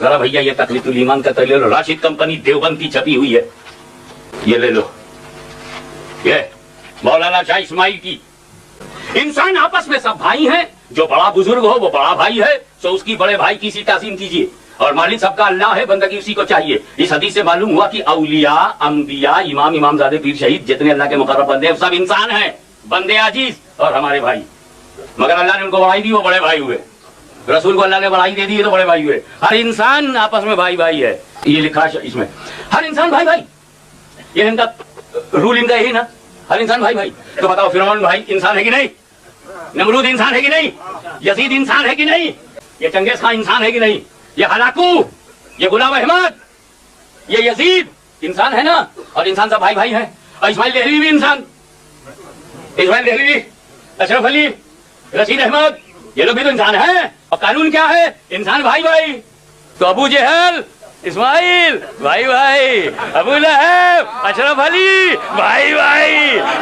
जरा भैया ये तकलीफुल ईमान का ले लो, राशिद कंपनी देवबंद की छपी हुई है, ये ले लो, ये मौलाना शाह इस्माइल की। इंसान आपस में सब भाई हैं, जो बड़ा बुजुर्ग हो वो बड़ा भाई है, तो उसकी बड़े भाई की सी तासीम कीजिए, और मालिक सबका अल्लाह है, बंदगी उसी को चाहिए। इस हदीस से मालूम हुआ कि औलिया, अंबिया, इमाम, इमामजादे, पीर, शहीद जितने अल्लाह के मुकर्रब बंदे हैं सब इंसान हैं, बंदे अजीज और हमारे भाई। मगर अल्लाह ने उनको बढ़ाई दी, वो बड़े भाई हुए। रसूल को अल्लाह ने बढ़ाई दे दी तो बड़े भाई हुए। हर इंसान आपस में भाई भाई है, ये लिखा है इसमें, हर इंसान भाई भाई, ये इनका रूल, इनका यही ना, हर इंसान भाई भाई। तो बताओ फिरौन भाई इंसान है कि नहीं? नमरूद इंसान है कि नहीं? यजीद इंसान है कि नहीं? ये चंगेज खान इंसान है कि नहीं? ये हलाकू, ये गुलाम अहमद, ये यजीद इंसान है ना? और इंसान सब भाई भाई है। और इस्माइल देहलवी भी इंसान, इस्माइल देहलवी, अशरफ अली, रशीद अहमद, ये लोग भी तो इंसान है। और कानून क्या है? इंसान भाई भाई। तो अबू जहल, इस्माइल भाई भाई, अबू लहब, अशरफ अली भाई भाई,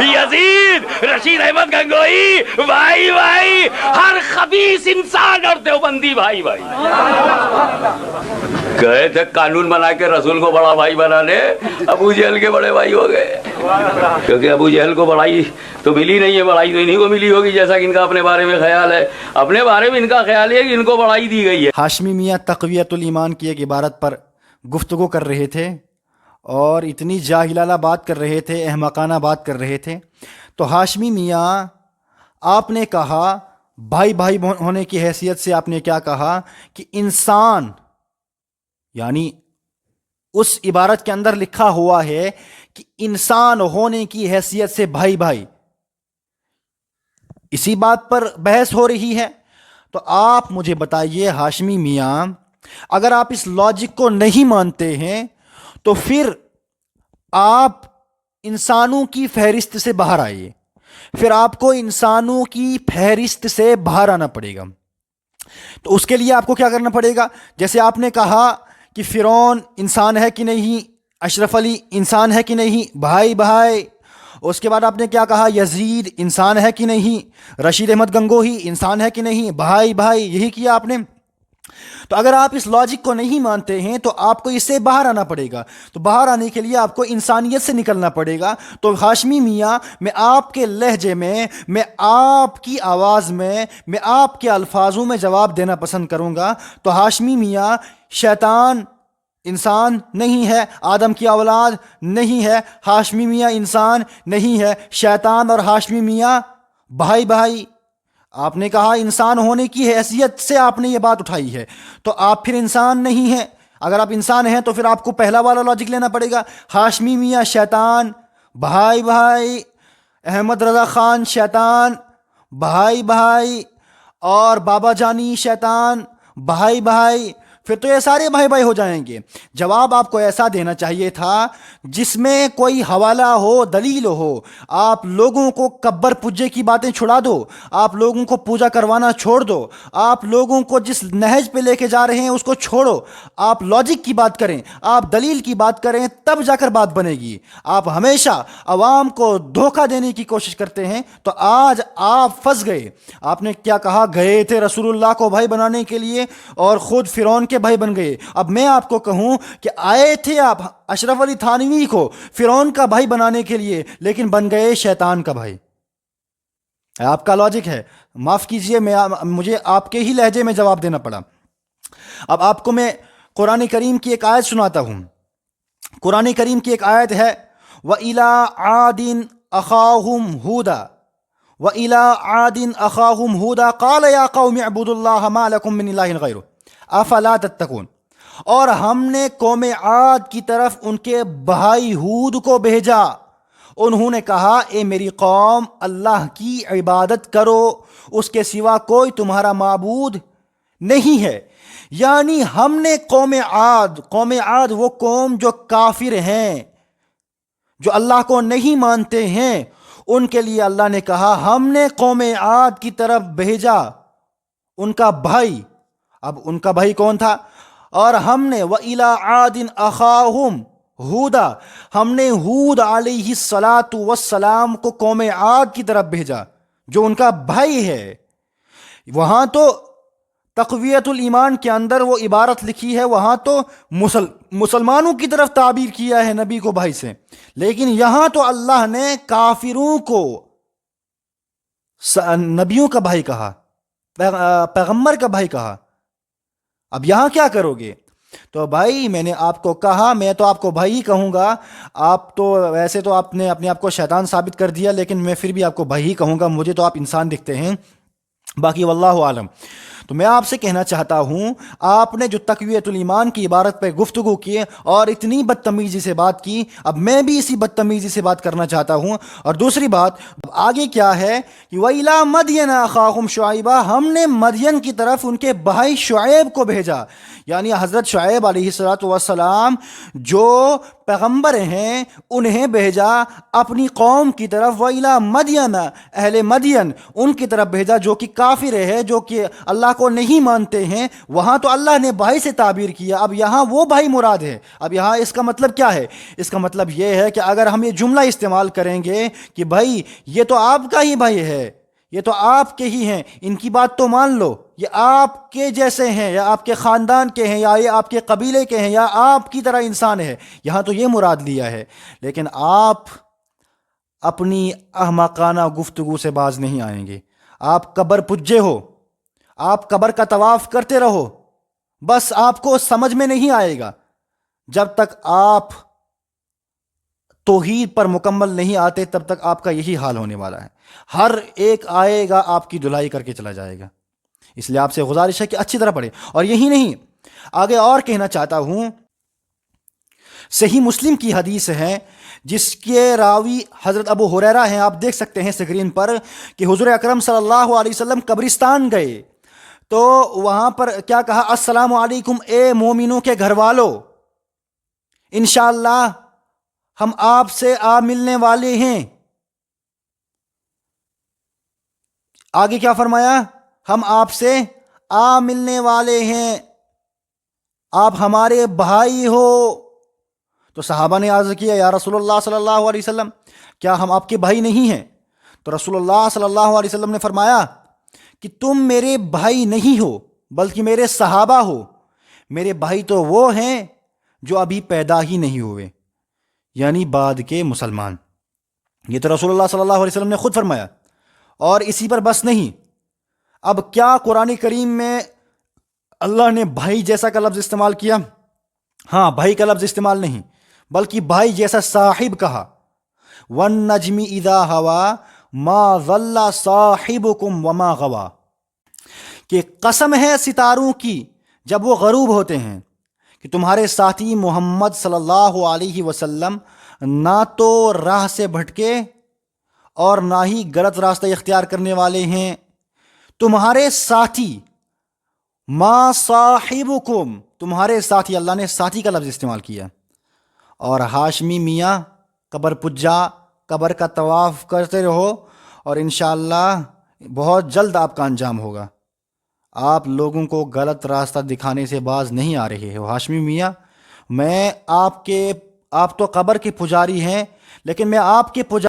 यजीद, रशीद अहमद गंगोई भाई भाई, हर खबीस इंसान और देवबंदी भाई भाई। गए थे कानून बना के रसूल को बड़ा भाई बनाने, अबू जहल के बड़े भाई हो गए, क्योंकि अबू जहल को बड़ाई तो मिली नहीं है, बड़ाई तो इन्हीं को मिली होगी, जैसा कि इनका अपने बारे में ख्याल है। अपने बारे में इनका ख्याल है कि इनको बड़ाई दी गई है। हाशमी मियाँ तक़वियतुल ईमान की एक इबारत पर गुफ्तगू कर रहे थे और इतनी जाहिलाना बात कर रहे थे, अहमकाना बात कर रहे थे। तो हाशमी मियाँ, आपने कहा भाई भाई होने की हैसियत से, आपने क्या कहा कि इंसान, यानी उस इबारत के अंदर लिखा हुआ है कि इंसान होने की हैसियत से भाई भाई, इसी बात पर बहस हो रही है। तो आप मुझे बताइए हाशमी मियाँ, अगर आप इस लॉजिक को नहीं मानते हैं तो फिर आप इंसानों की फहरिस्त से बाहर आइए, फिर आपको इंसानों की फहरिस्त से बाहर आना पड़ेगा। तो उसके लिए आपको क्या करना पड़ेगा? जैसे आपने कहा कि फिरौन इंसान है कि नहीं, अशरफ अली इंसान है कि नहीं, भाई भाई। उसके बाद आपने क्या कहा? यजीद इंसान है कि नहीं, रशीद अहमद गंगोही इंसान है कि नहीं, भाई भाई, यही किया आपने। तो अगर आप इस लॉजिक को नहीं मानते हैं तो आपको इससे बाहर आना पड़ेगा। तो बाहर आने के लिए आपको इंसानियत से निकलना पड़ेगा। तो हाशमी मियाँ, मैं आपके लहजे में, मैं आपकी आवाज़ में, मैं आपके अल्फाजों में जवाब देना पसंद करूँगा। तो हाशमी मियाँ, शैतान इंसान नहीं है, आदम की औलाद नहीं है, हाशमी मियाँ इंसान नहीं है, शैतान और हाशमी मियाँ भाई भाई। आपने कहा इंसान होने की हैसियत से आपने ये बात उठाई है, तो आप फिर इंसान नहीं हैं। अगर आप इंसान हैं तो फिर आपको पहला वाला लॉजिक लेना पड़ेगा, हाशमी मियाँ शैतान भाई भाई, अहमद रज़ा ख़ान शैतान भाई भाई, और बाबा जानी शैतान भाई भाई। फिर तो ये सारे भाई भाई हो जाएंगे। जवाब आपको ऐसा देना चाहिए था जिसमें कोई हवाला हो, दलील हो। आप लोगों को कब्र पूजे की बातें छुड़ा दो, आप लोगों को पूजा करवाना छोड़ दो, आप लोगों को जिस नहज पे लेके जा रहे हैं उसको छोड़ो, आप लॉजिक की बात करें, आप दलील की बात करें, तब जाकर बात बनेगी। आप हमेशा अवाम को धोखा देने की कोशिश करते हैं, तो आज आप फंस गए। आपने क्या कहा? गए थे रसूलुल्लाह को भाई बनाने के लिए और खुद फिरौन भाई बन गए। अब मैं आपको कहूं कि आए थे आप अशरफ अली थानवी को फिरौन का भाई बनाने के लिए, लेकिन बन गए शैतान का भाई। आपका लॉजिक है, माफ कीजिए, मुझे आपके ही लहजे में जवाब देना पड़ा। अब आपको मैं कुरान करीम की एक आयत सुनाता हूं। कुरान करीम की एक आयत है, व इला आदिन अखाहुम हुदा, व इला आदिन अखाहुम हुदा क़ाल या क़ौम अब्दुल्लाह मा लकुम मिन इलाहिन गैरुह अफला तत्तकून। और हमने कौम आद की तरफ उनके भाई हूद को भेजा, उन्होंने कहा ए मेरी कौम, अल्लाह की इबादत करो, उसके सिवा कोई तुम्हारा माबूद नहीं है। यानी हमने कौम आद वो कौम जो काफिर हैं, जो अल्लाह को नहीं मानते हैं, उनके लिए अल्लाह ने कहा हमने कौम आद की तरफ भेजा उनका भाई। अब उनका भाई कौन था? और हमने व इला आदिन अखाहुम हूदा, हमने हूद अलैहिस्सलातु वस्सलाम को कौम आद की तरफ भेजा जो उनका भाई है। वहां तो तक़वियतुल ईमान के अंदर वो इबारत लिखी है, वहाँ तो मुसलमानों की तरफ ताबीर किया है नबी को भाई से, लेकिन यहाँ तो अल्लाह ने काफिरों को नबियों का भाई कहा, पैगंबर का भाई कहा। अब यहाँ क्या करोगे? तो भाई मैंने आपको कहा, मैं तो आपको भाई ही कहूँगा। आप तो वैसे तो आपने अपने आप को शैतान साबित कर दिया, लेकिन मैं फिर भी आपको भाई ही कहूँगा, मुझे तो आप इंसान दिखते हैं। बाकी वल्लाहु आलम। तो मैं आपसे कहना चाहता हूँ, आपने जो तक़वियतुल ईमान की इबारत पे गुफ्तगू की और इतनी बदतमीज़ी से बात की, अब मैं भी इसी बदतमीज़ी से बात करना चाहता हूँ। और दूसरी बात, अब आगे क्या है कि वइला मदयन अखाहुम शुआइबा, हमने मदयन की तरफ उनके भाई शुआइब को भेजा, यानी हज़रत शुआइब अलैहिस्सलातु वस्सलाम जो पैगंबर हैं उन्हें भेजा अपनी कौम की तरफ। वइला मदयन, अहले मदयन उनकी तरफ भेजा जो कि काफिर है, जो कि अल्लाह को नहीं मानते हैं। वहाँ तो अल्लाह ने भाई से ताबीर किया, अब यहाँ वो भाई मुराद है। अब यहाँ इसका मतलब क्या है? इसका मतलब ये है कि अगर हम ये जुमला इस्तेमाल करेंगे कि भाई ये तो आपका ही भाई है, ये तो आपके ही हैं, इनकी बात तो मान लो, ये आपके जैसे हैं या आपके ख़ानदान के हैं या ये आपके कबीले के हैं या आपकी तरह इंसान है, यहाँ तो ये मुराद लिया है। लेकिन आप अपनी अहमकाना गुफ्तगू से बाज नहीं आएंगे। आप कब्र पुज्जे हो, आप कब्र का तवाफ़ करते रहो, बस आपको समझ में नहीं आएगा जब तक आप तौहीद पर मुकम्मल नहीं आते, तब तक आपका यही हाल होने वाला है। हर एक आएगा आपकी धुलाई करके चला जाएगा। इसलिए आपसे गुजारिश है कि अच्छी तरह पढ़े। और यही नहीं, आगे और कहना चाहता हूं, सही मुस्लिम की हदीस है जिसके रावी हजरत अबू हुरैरा हैं। आप देख सकते हैं स्क्रीन पर कि हुजूर अकरम सल्लल्लाहु अलैहि वसल्लम कब्रिस्तान गए तो वहां पर क्या कहा? अस्सलामु अलैकुम ए मोमिनों के घर वालों, इंशाअल्लाह हम आपसे आ मिलने वाले हैं। आगे क्या फरमाया? हम आपसे आ मिलने वाले हैं, आप हमारे भाई हो। तो सहाबा ने अर्ज़ किया, या रसूलुल्लाह सल्लल्लाहु अलैहि वसल्लम, क्या हम आपके भाई नहीं हैं? तो रसूलुल्लाह सल्लल्लाहु अलैहि वसल्लम ने फरमाया कि तुम मेरे भाई नहीं हो बल्कि मेरे सहाबा हो। मेरे भाई तो वो हैं जो अभी पैदा ही नहीं हुए, यानी बाद के मुसलमान। ये तो रसूलुल्लाह सल्लल्लाहु अलैहि वसल्लम ने खुद फरमाया। और इसी पर बस नहीं, अब क्या कुरान करीम में अल्लाह ने भाई जैसा का लफ्ज़ इस्तेमाल किया? हाँ, भाई का लफ्ज़ इस्तेमाल नहीं, बल्कि भाई जैसा साहिब कहा। वन नजमी इदा हवा मा ज़ल्ला साहिबुकुम वमा गवा, कि कसम है सितारों की जब वो गरूब होते हैं कि तुम्हारे साथी मोहम्मद सल्लल्लाहु अलैहि वसल्लम ना तो राह से भटके और ना ही गलत रास्ता इख्तियार करने वाले हैं। तुम्हारे साथी, मा साहिबुकुम, तुम्हारे साथी, अल्लाह ने साथी का लफ्ज़ इस्तेमाल किया। और हाशमी मियाँ कब्र पुज्जा, कब्र का तवाफ़ करते रहो और इंशाअल्लाह बहुत जल्द आपका अंजाम होगा। आप लोगों को गलत रास्ता दिखाने से बाज नहीं आ रहे हो। हाशमी मियाँ, आप तो कब्र के पुजारी हैं, लेकिन मैं आपके पुजारी